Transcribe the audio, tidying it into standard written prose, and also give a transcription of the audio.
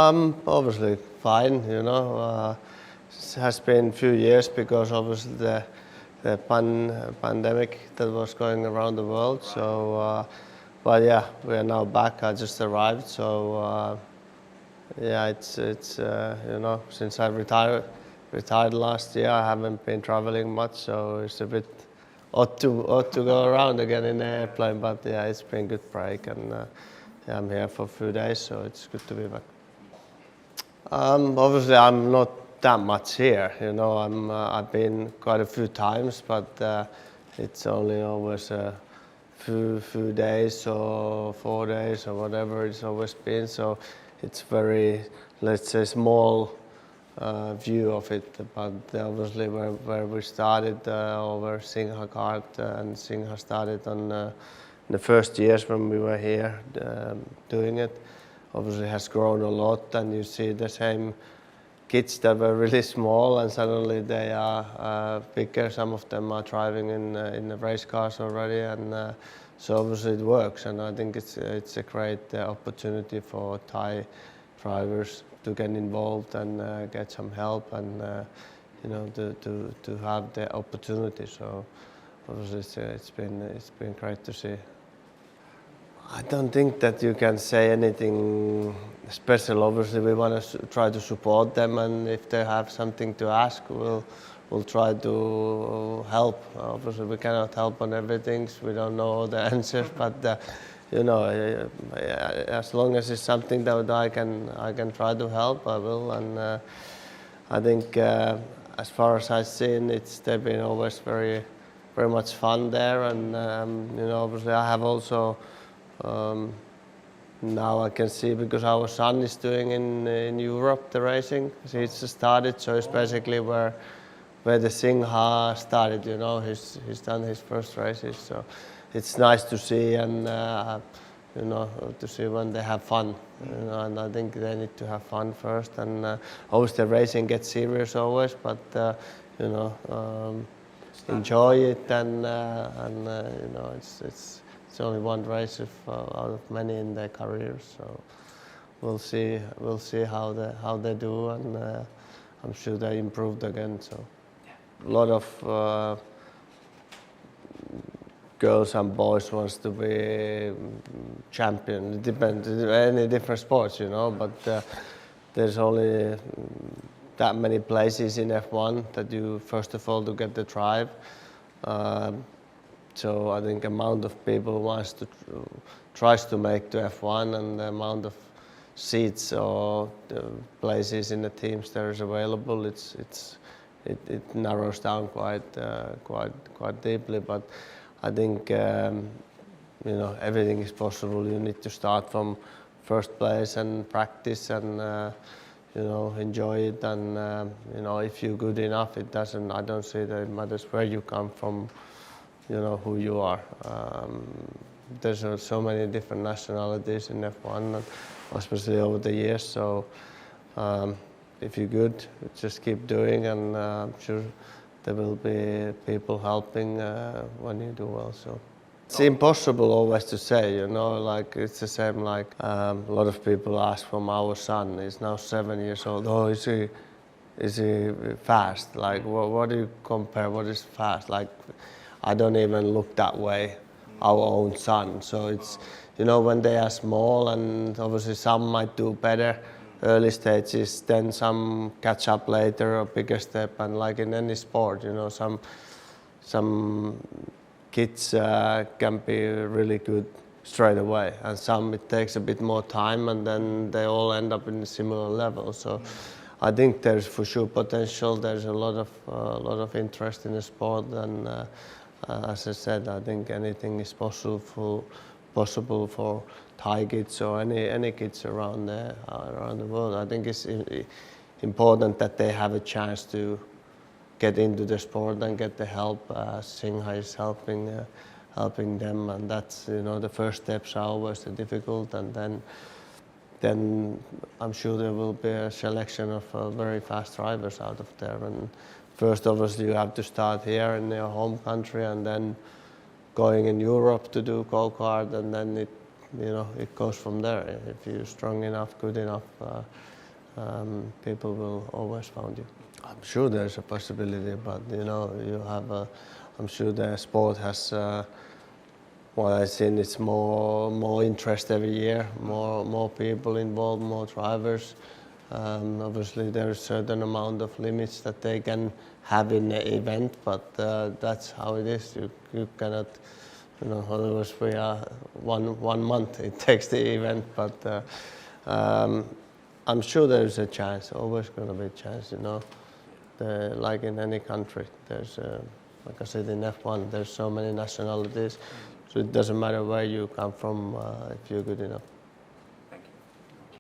Obviously fine, it has been a few years because obviously the pandemic that was going around the world. So, but yeah, we are now back. I just arrived, so yeah, it's since I retired last year, I haven't been traveling much, so it's a bit odd to go around again in an airplane. But yeah, it's been a good break, and yeah, I'm here for a few days, so it's good to be back. Obviously, I'm not that much here. I've been quite a few times, but it's only always a few days or 4 days or whatever it's always been. So it's very, let's say, small view of it. But obviously, where we started over Singha card and Singha started on the first years when we were here doing it. Obviously has grown a lot, and you see the same kids that were really small and suddenly they are bigger. Some of them are driving in the race cars already, and so obviously it works. And I think it's a great opportunity for Thai drivers to get involved and get some help and to have the opportunity. So obviously it's been great to see. I don't think that you can say anything special. Obviously, we want to try to support them, and if they have something to ask, we'll try to help. Obviously, we cannot help on everything. We don't know all the answers, but as long as it's something that I can try to help, I will. And I think as far as I've seen, they've been always very much fun there, and obviously I have also. Now I can see because our son is doing in Europe the racing. He's started, so it's basically where the Singha started. He's done his first races, so it's nice to see and to see when they have fun. And I think they need to have fun first. And obviously the racing gets serious always, but enjoy it and it's only one race out of many in their careers, so we'll see how they do, and I'm sure they improved again. So a lot of girls and boys wants to be champion. It depends, any different sports, but there's only that many places in F1 that you first of all to get the drive. So I think amount of people tries to make to F1, and the amount of seats or the places in the teams there is available, it narrows down quite deeply. But I think everything is possible. You need to start from first place and practice and enjoy it. And if you're good enough, it doesn't. I don't see that it matters where you come from. Who you are. There's so many different nationalities in F1, especially over the years. So if you're good, just keep doing, and I'm sure there will be people helping when you do well. So it's impossible always to say, like it's the same like a lot of people ask from our son. He's now 7 years old. Oh, is he fast? Like what do you compare? What is fast? Like I don't even look that way, our own son. So it's, when they are small, and obviously some might do better early stages, then some catch up later, a bigger step. And like in any sport, some kids can be really good straight away, and some it takes a bit more time, and then they all end up in a similar level. So I think there's for sure potential. There's a lot of interest in the sport, and as I said, I think anything is possible for Thai kids or any kids around the world. I think it's important that they have a chance to get into the sport and get the help. Singha is helping them, and that's the first steps are always difficult, and then I'm sure there will be a selection of very fast drivers out of there. And first, obviously, you have to start here in your home country, and then going in Europe to do go-kart, and then it goes from there. If you're strong enough, good enough, people will always find you. I'm sure there's a possibility, but you have I'm sure the sport has what I've seen, it's more interest every year, more people involved, more drivers. Obviously, there's a certain amount of limits that they can have in the event, but that's how it is. You cannot, otherwise we are one month it takes the event, but I'm sure there's a chance. Always going to be a chance, like in any country. There's like I said in F1, there's so many nationalities, so it doesn't matter where you come from if you're good enough.